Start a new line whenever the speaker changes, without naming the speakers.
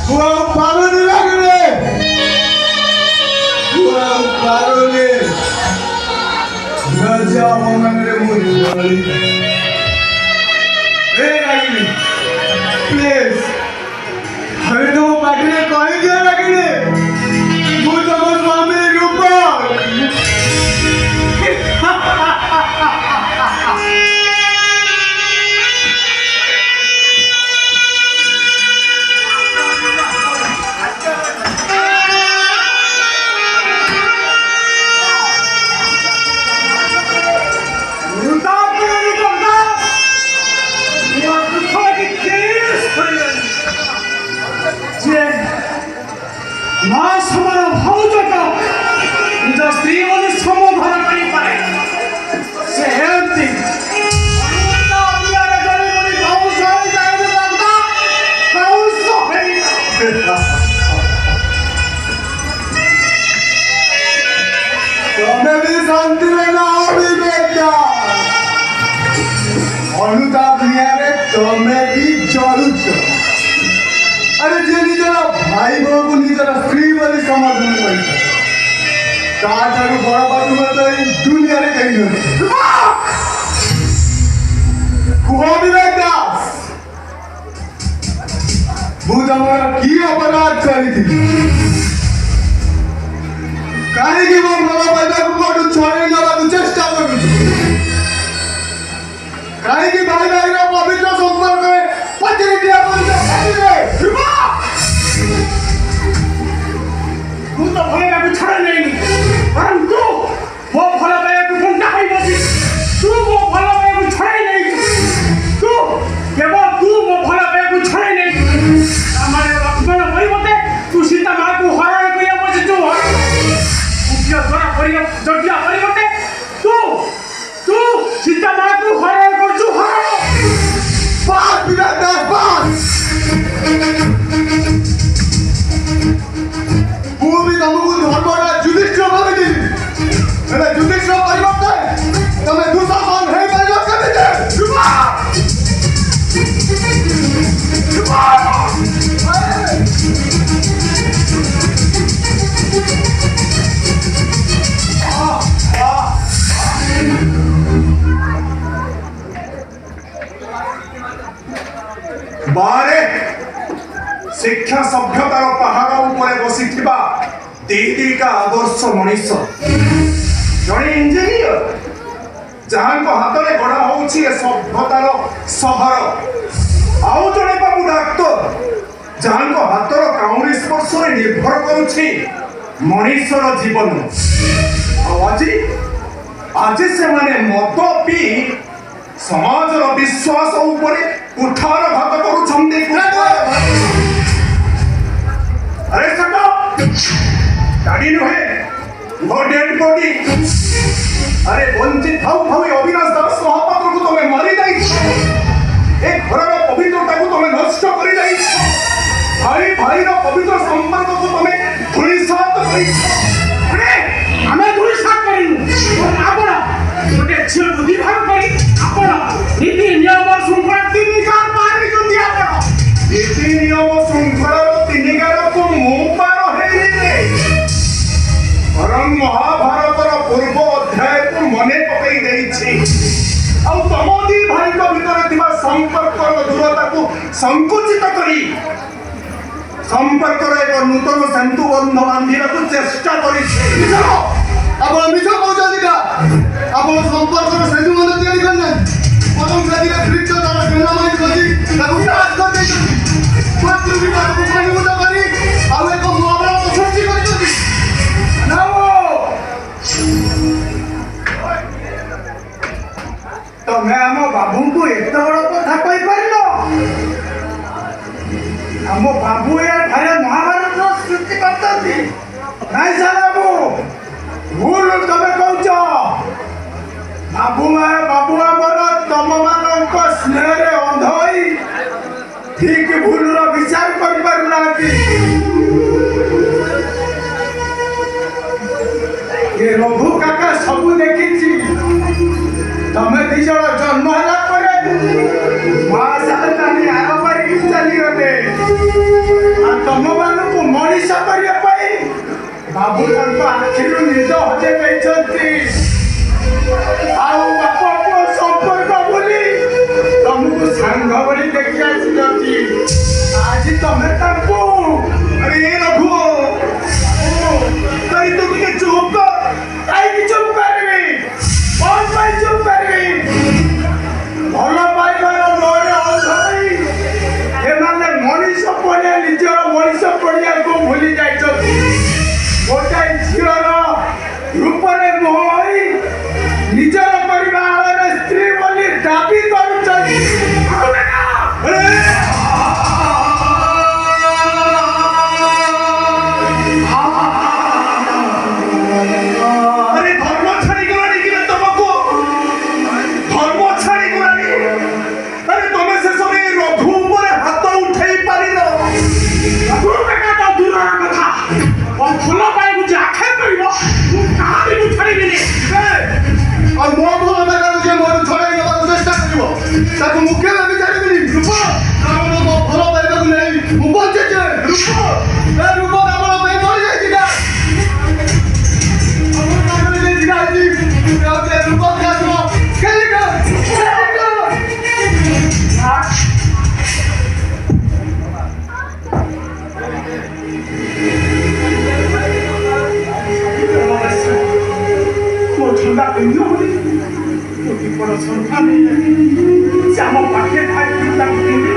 Buang parole lagre. Buang parole. Raja mangane mujali. Hey lagre. Please. हमें तो वो party ने कॉल किया लगे मुझे वो स्वामी रूपक अनुताप नियारे तमे भी चलुच अरे जे निजर भाई बहू को निजर स्त्री बोली समर्थन करी ताठारु बड़ बात तो दुनिया रे कहीं नहीं कुह विवेक दास भूत हमारा की अपराध करी थी काहे की वो मला पैदा को छोड़े ना बात चेष्टा करू काहे की भाई भाई रा पवित्र संपर्क में पचरी दिया बोलते
तू तो भले का कुछ छोड़ नहीं परंतु वो भला पे को गुंडा है बसी तू वो भला पे को छोड़ नहीं तू केवल तू वो भला पे को छोड़ नहीं हमारे लक्ष्मण भाई बोलते तू सीता मां को हरण करिया बसी तू उसके द्वारा करिया जटिया करी बोलते तू सीता मां को हरण कर तू हरण
बात बिना दास बात भूमि तमको धर्मरा जुडिशियल भावे दी एला जुडिशियल परिवर्तन तमे दुशासन हे परिलो केबे दे जुबा
बारे शिक्षा सभ्यतार पहाड़ उपरे बसिथिबा दीदी का आदर्श मनीष जड़े इंजीनियर जहां को हाथ में गढ़ा होउछि सभ्यतार सहर आउ जड़े बाबू डाक्टर जहां को हाथर काउरी स्पर्श रे निर्भर करुछि मनीषर जीवन आज आज से माने मद पी समाजर विश्वास उपरे उठार भात करुछन्ते अरे सको गाड़ी नुहे वो डेड बॉडी अरे वंचित भाव भावी अविनाश दास महापात्र को तुम्हें मारी जाई एक घरर पवित्रता को तुम्हें नष्ट करी जाई भाई भाई रो पवित्र संपर्क को तुम्हें धूलिसात करी
अरे हमें धूलिसात करी और आपण गोटे छिल बुद्धि भाग करी आपण नीति नियम शृंखला तीन कार पारी जंदी आपण
नीति नियम शृंखला तीन कार को मुंह पार हे रे वरं महाभारतर पूर्व अध्याय को मने पकई देछि आ तमोदी भाई को भीतर थिबा संपर्क दूरता को संकुचित करी संपर्क एक नूतन सेतु बंध बांधिबा को चेष्टा करिछि
आपण मिछ कहउछथि का आपण संपर्क सेतु बंध तयारी करना प्रथम साथीरा फ्रिज तारा डिनामाइट करी ताकू क्राश कर देछि मात्र भी ताकू परिमुत करी आ एक मोबाइल को सृष्टि करिछि नाओ
तमे हम बाबू को एत बड़ कथा कहि परलो हम बाबू यार भाई महाभारत सृष्टि करतथि नहीं साला बाबू भूल तमे कहउछ बाबू हमर तम मानक स्नेह रे अंध होई ठीक भूल रो विचार कर पारुना ये रघु काका सब देखिछि तमे दी जण जन्म होला परे मां साल तानी आरो पारी चली गले आ तमे ବାବୁ ତାଙ୍କ ଆଖିରୁ ନିଜ ହଜେଇ ଦେଇଛନ୍ତି। ଆଉ ବାପ ପୁଅ ସମ୍ପର୍କ ବୋଲି ତମକୁ ସାଙ୍ଗ ଭଳି ଦେଖି ଆସିଛନ୍ତି। ଆଜି ତମେ ତାଙ୍କୁ
अरे ये रघु ताई तो तुझे चुप कर
କାହିଁକି ଚୁପ୍ କରିବି? କ'ଣ ପାଇଁ ଚୁପ୍ କରିବି? ଭଲ ପାଇବାର ମୋର ଅର୍ଥ ନାହିଁ। ଏମାନେ ମଣିଷ ପଡ଼ିଆ ନିଜର ମଣିଷ ପଡ଼ିଆକୁ ଭୁଲି ଯାଇଛନ୍ତି। ଗୋଟାଏ ଝିଅର ରୂପରେ ମୋହ ହୋଇ ନିଜର କରିବା ଆଳରେ ସ୍ତ୍ରୀ ବୋଲି ଦାବି କରୁଛନ୍ତି।
अरे धर्म छाड़ी गलानी कि तुमको धर्म छाड़ी गलानी अरे तुम्हें से समय रघु ऊपर हाथ उठाई पारिन
गुरुका तो दूरर कथा और फूल पाइबु जे आखे परिब मु काहानी मु छाड़िबिनी।
ଆଉ ମୋ ଭଲ ପାଇବାକୁ ଯିଏ ମୋର ଛଡ଼ାଇ ନେବାକୁ ଚେଷ୍ଟା କରିବ ତାକୁ ମୁଁ କେବେ ବି ଛାଡ଼ିବିନି। ରୂପ କାରଣ ମୋ ଭଲ ପାଇବାକୁ ନେଇ ମୁଁ ବଞ୍ଚିଛି। ରୂପ ଏ ରୂପ ଆପଣ ପାଇଁ ମରିଯାଇଛି ନା ରୂପ ଆସିବ ଖେଳିକ
ମୋ ଥଣ୍ଡା ପିନ୍ଧିବ ବୋଲି ମୋ ବିପଦ ସନ୍ଧାନ ଶ୍ୟାମ ପାଖେ ଖାଇ ତାକୁ ପିନ୍ଧି